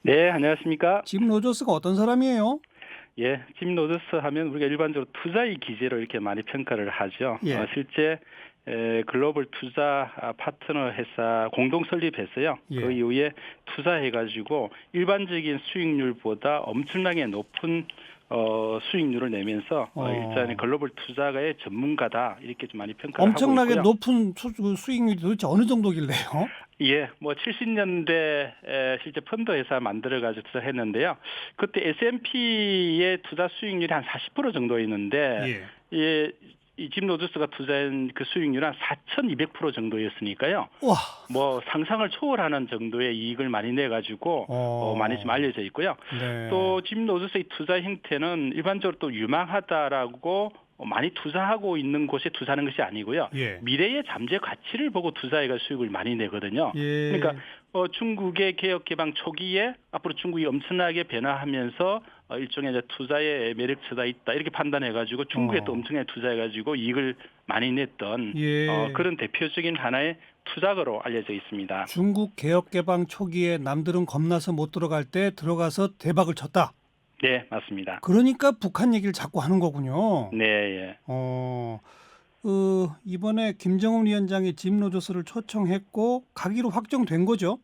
네, 안녕하십니까? 짐 로저스가 어떤 사람이에요? 예, 짐 로저스 하면 우리가 일반적으로 투자의 기재로 이렇게 많이 평가를 하죠. 예, 실제 글로벌 투자 파트너 회사 공동 설립했어요. 그 예. 이후에 투자해가지고 일반적인 수익률보다 엄청나게 높은 수익률을 내면서 일단 어, 글로벌 투자가의 전문가다 이렇게 좀 많이 평가를 하고 엄청나게 있고요. 높은 수익률이 도대체 어느 정도길래요? 예, 뭐 70년대 실제 펀드 회사 만들어가지고 투자했는데요. 그때 S&P의 투자 수익률이 한 40% 정도였는데, 예. 예, 이짐 로저스가 투자한 그 수익률은 한 4,200% 정도였으니까요. 와, 뭐 상상을 초월하는 정도의 이익을 많이 내가지고 많이 좀 어, 알려져 있고요. 네. 또 짐 로저스의 투자 형태는 일반적으로 또 유망하다라고 많이 투자하고 있는 곳에 투자하는 것이 아니고요. 예, 미래의 잠재 가치를 보고 투자해가 수익을 많이 내거든요. 그러니까 예, 중국의 개혁 개방 초기에 앞으로 중국이 엄청나게 변화하면서 일종의 이제 투자의 매력처가 있다 이렇게 판단해가지고 중국에 또 어, 엄청나게 투자해가지고 이익을 많이 냈던 예. 그런 대표적인 하나의 투자가로 알려져 있습니다. 중국 개혁 개방 초기에 남들은 겁나서 못 들어갈 때 들어가서 대박을 쳤다. 네, 맞습니다. 그러니까 북한 얘기를 자꾸 하는 거군요. 네, 예. 어, 이번에 김정은 위원장이 짐 로저스를 초청했고 가기로 확정된 거죠?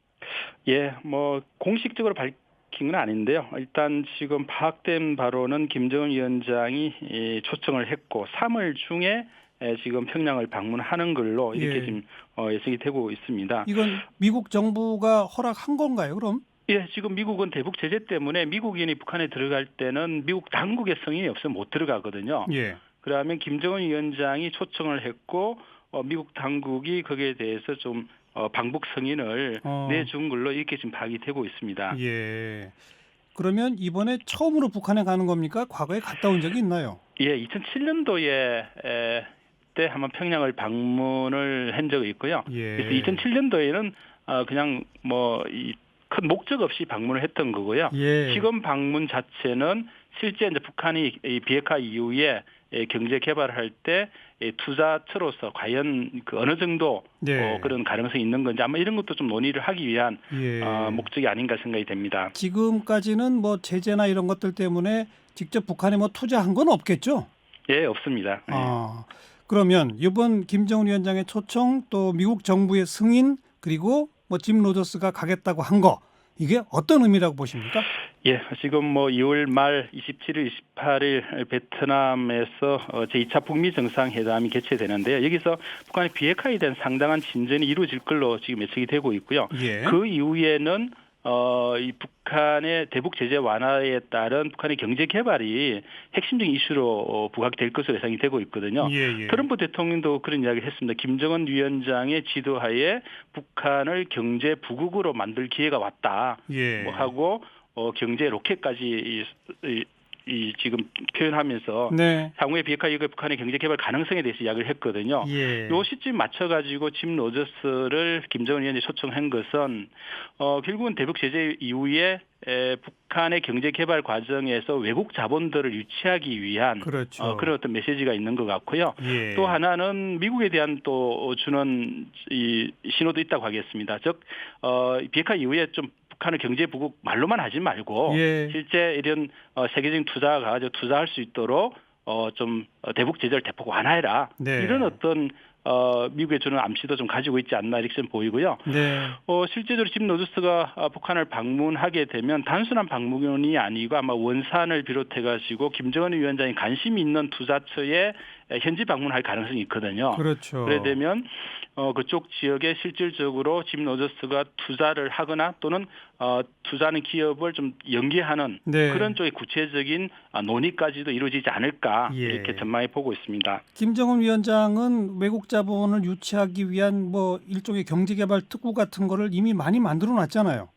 예, 뭐 공식적으로 밝힌 건 아닌데요. 일단 지금 파악된 바로는 김정은 위원장이 초청을 했고 3월 중에 지금 평양을 방문하는 걸로 이렇게 예. 지금 예상이 되고 있습니다. 이건 미국 정부가 허락한 건가요, 그럼? 예, 지금 미국은 대북 제재 때문에 미국인이 북한에 들어갈 때는 미국 당국의 승인이 없으면 못 들어가거든요. 예. 그러면 김정은 위원장이 초청을 했고 미국 당국이 거기에 대해서 좀 방북 승인을 어, 내준 걸로 이렇게 지금 파악이 되고 있습니다. 예. 그러면 이번에 처음으로 북한에 가는 겁니까? 과거에 갔다 온 적이 있나요? 예, 2007년도에 때 한번 평양을 방문을 한 적이 있고요. 그래서 예. 2007년도에는 그냥 뭐 큰 목적 없이 방문을 했던 거고요. 예. 지금 방문 자체는 실제 이제 북한이 이 비핵화 이후에 경제 개발을 할 때 투자처로서 과연 그 어느 정도 네. 그런 가능성이 있는 건지 아마 이런 것도 좀 논의를 하기 위한 예. 목적이 아닌가 생각이 됩니다. 지금까지는 뭐 제재나 이런 것들 때문에 직접 북한에 뭐 투자한 건 없겠죠? 예, 없습니다. 예. 아, 그러면 이번 김정은 위원장의 초청 또 미국 정부의 승인 그리고 뭐 짐 로저스가 가겠다고 한 거 이게 어떤 의미라고 보십니까? 예, 지금 뭐 2월 말 27일, 28일 베트남에서 제2차 북미 정상회담이 개최되는데요. 여기서 북한의 비핵화에 대한 상당한 진전이 이루어질 걸로 지금 예측이 되고 있고요. 예. 그 이후에는 이 북한의 대북 제재 완화에 따른 북한의 경제 개발이 핵심적인 이슈로 부각이 될 것으로 예상이 되고 있거든요. 예, 예. 트럼프 대통령도 그런 이야기를 했습니다. 김정은 위원장의 지도하에 북한을 경제 부국으로 만들 기회가 왔다. 예. 뭐 하고 경제 로켓까지 지금 표현하면서 네. 향후의 비핵화 이후의 북한의 경제 개발 가능성에 대해서 이야기를 했거든요. 예. 요 시점 맞춰가지고 짐 로저스를 김정은 위원장이 초청한 것은 결국은 대북 제재 이후에 북한의 경제 개발 과정에서 외국 자본들을 유치하기 위한 그렇죠. 그런 어떤 메시지가 있는 것 같고요. 예. 또 하나는 미국에 대한 또 주는 이 신호도 있다고 하겠습니다. 즉 비핵화 이후에 좀 북한을 경제 부국 말로만 하지 말고 예. 실제 이런 세계적인 투자가 투자할 수 있도록 좀 대북 제재를 대폭 완화해라. 네. 이런 어떤 미국에 주는 암시도 좀 가지고 있지 않나 이렇게 좀 보이고요. 네. 실제적으로 짐 로저스가 북한을 방문하게 되면 단순한 방문이 아니고 아마 원산을 비롯해가지고 김정은 위원장이 관심이 있는 투자처에 현지 방문할 가능성이 있거든요. 그렇죠. 그래 되면 그쪽 지역에 실질적으로 짐 로저스가 투자를 하거나 또는 투자하는 기업을 좀 연계하는 네. 그런 쪽의 구체적인 논의까지도 이루어지지 않을까 예. 이렇게 전망해 보고 있습니다. 김정은 위원장은 외국 자본을 유치하기 위한 뭐 일종의 경제개발 특구 같은 거를 이미 많이 만들어 놨잖아요.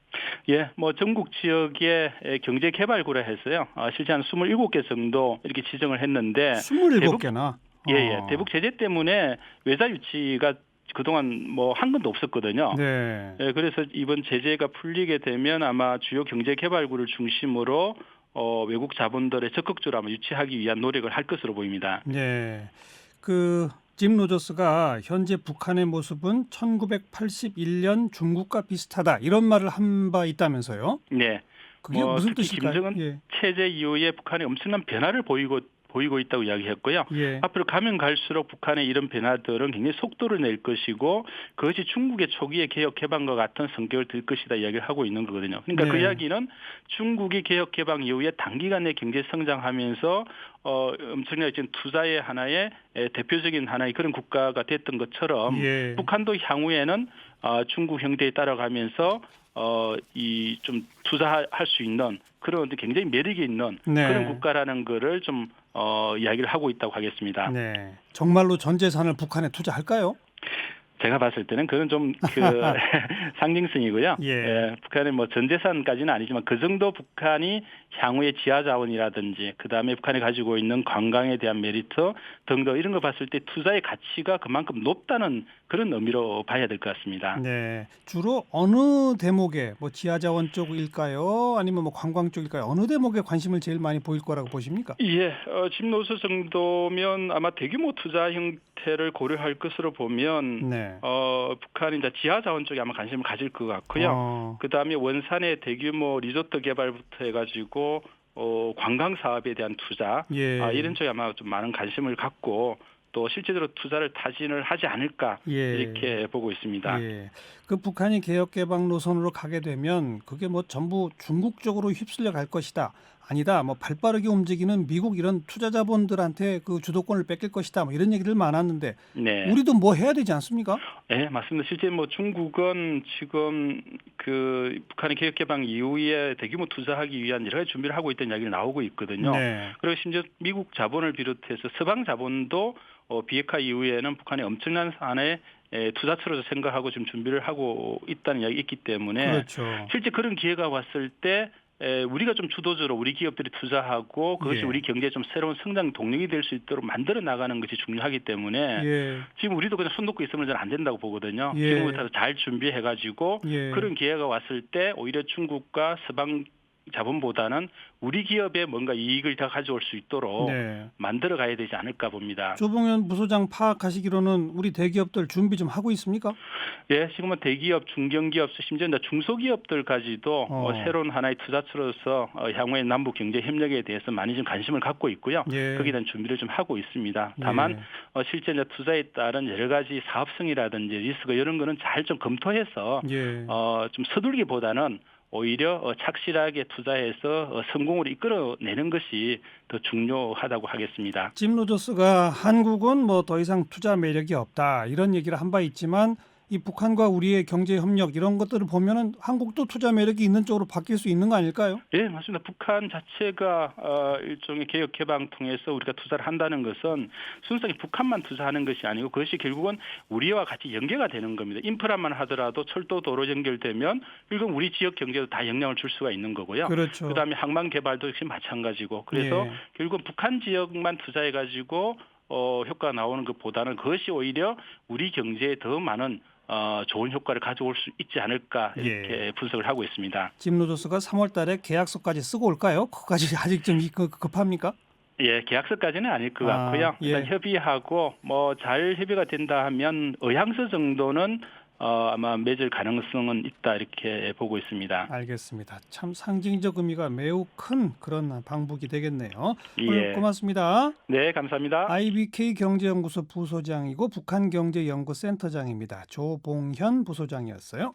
예, 뭐 전국 지역의 경제 개발구라 해서요. 실제 한 27개 정도 이렇게 지정을 했는데 27개나. 예, 대북 제재 때문에 외자 유치가 그동안 뭐 한 건도 없었거든요. 네. 예, 그래서 이번 제재가 풀리게 되면 아마 주요 경제 개발구를 중심으로 외국 자본들의 적극적으로 아마 유치하기 위한 노력을 할 것으로 보입니다. 네. 짐 로저스가 현재 북한의 모습은 1981년 중국과 비슷하다 이런 말을 한 바 있다면서요? 네. 그게 무슨 특히 뜻일까요? 김정은 예. 체제 이후에 북한이 엄청난 변화를 보이고 있다고 이야기했고요. 예. 앞으로 가면 갈수록 북한의 이런 변화들은 굉장히 속도를 낼 것이고 그것이 중국의 초기의 개혁 개방과 같은 성격을 띨 것이다 이야기를 하고 있는 거거든요. 그러니까 그 네. 이야기는 중국이 개혁 개방 이후에 단기간에 경제 성장하면서 엄청나게 지금 투자의 하나의 대표적인 하나의 그런 국가가 됐던 것처럼 예. 북한도 향후에는 중국 형태에 따라가면서 이 좀 투자할 수 있는 그런 굉장히 매력이 있는 네. 그런 국가라는 거를 좀 이야기를 하고 있다고 하겠습니다. 네. 정말로 전 재산을 북한에 투자할까요? 제가 봤을 때는 그건 좀 그 상징성이고요. 예. 북한의 뭐 전재산까지는 아니지만 그 정도 북한이 향후의 지하 자원이라든지 그다음에 북한이 가지고 있는 관광에 대한 메리트 등등 이런 거 봤을 때 투자의 가치가 그만큼 높다는 그런 의미로 봐야 될 것 같습니다. 네. 주로 어느 대목에 뭐 지하자원 쪽일까요? 아니면 뭐 관광 쪽일까요? 어느 대목에 관심을 제일 많이 보일 거라고 보십니까? 예, 집노소 정도면 아마 대규모 투자 형태를 고려할 것으로 보면 네. 북한이 이제 지하 자원 쪽에 아마 관심을 가질 것 같고요. 그다음에 원산의 대규모 리조트 개발부터 해가지고 관광 사업에 대한 투자 예. 이런 쪽에 아마 좀 많은 관심을 갖고 또 실제로 투자를 타진을 하지 않을까 예. 이렇게 보고 있습니다. 예. 그 북한이 개혁 개방 노선으로 가게 되면 그게 뭐 전부 중국 쪽으로 휩쓸려 갈 것이다. 아니다. 뭐 발빠르게 움직이는 미국 이런 투자 자본들한테 그 주도권을 뺏길 것이다. 뭐 이런 얘기들 많았는데 네. 우리도 뭐 해야 되지 않습니까? 네, 맞습니다. 실제 뭐 중국은 지금 그 북한의 개혁 개방 이후에 대규모 투자하기 위한 여러 가지 준비를 하고 있다는 이야기가 나오고 있거든요. 네. 그리고 심지어 미국 자본을 비롯해서 서방 자본도 비핵화 이후에는 북한이 엄청난 산의 투자처로 생각하고 지금 준비를 하고 있다는 이야기가 있기 때문에 그렇죠. 실제 그런 기회가 왔을 때 우리가 좀 주도적으로 우리 기업들이 투자하고 그것이 예. 우리 경제에 좀 새로운 성장 동력이 될 수 있도록 만들어 나가는 것이 중요하기 때문에 예. 지금 우리도 그냥 손 놓고 있으면 잘 안 된다고 보거든요. 예. 지금부터 잘 준비해가지고 예. 그런 기회가 왔을 때 오히려 중국과 서방 자본보다는 우리 기업에 뭔가 이익을 더 가져올 수 있도록 네. 만들어 가야 되지 않을까 봅니다. 조봉현 부소장 파악하시기로는 우리 대기업들 준비 좀 하고 있습니까? 예, 지금은 대기업, 중견기업, 심지어 중소기업들까지도 새로운 하나의 투자처로서 향후의 남북 경제 협력에 대해서 많이 좀 관심을 갖고 있고요. 예. 거기에 대한 준비를 좀 하고 있습니다. 다만 실제 이제 투자에 따른 여러 가지 사업성이라든지 리스크 이런 거는 잘 좀 검토해서 예. 좀 서둘기보다는 오히려 착실하게 투자해서 성공으로 이끌어내는 것이 더 중요하다고 하겠습니다. 짐 로저스가 한국은 뭐 더 이상 투자 매력이 없다 이런 얘기를 한 바 있지만 이 북한과 우리의 경제 협력 이런 것들을 보면은 한국도 투자 매력이 있는 쪽으로 바뀔 수 있는 거 아닐까요? 예, 맞습니다. 북한 자체가 일종의 개혁 개방 통해서 우리가 투자를 한다는 것은 순수하게 북한만 투자하는 것이 아니고 그것이 결국은 우리와 같이 연계가 되는 겁니다. 인프라만 하더라도 철도 도로 연결되면 결국 우리 지역 경제도 다 영향을 줄 수가 있는 거고요. 그렇죠. 그다음에 항만 개발도 역시 마찬가지고 그래서 결국은 북한 지역만 투자해 가지고 효과가 나오는 것보다는 그것이 오히려 우리 경제에 더 많은 좋은 효과를 가져올 수 있지 않을까 이렇게 분석을 하고 있습니다. 짐 로저스가 3월 달에 계약서까지 쓰고 올까요? 그까지 아직 좀 급합니까? 예, 계약서까지는 아닐 것 같고요. 일단 협의하고 뭐 잘 협의가 된다 하면 의향서 정도는 아마 맺을 가능성은 있다 이렇게 보고 있습니다. 알겠습니다. 참 상징적 의미가 매우 큰 그런 방북이 되겠네요. 예. 오늘 고맙습니다. 네, 감사합니다. IBK 경제연구소 부소장이고 북한경제연구센터장입니다. 조봉현 부소장이었어요.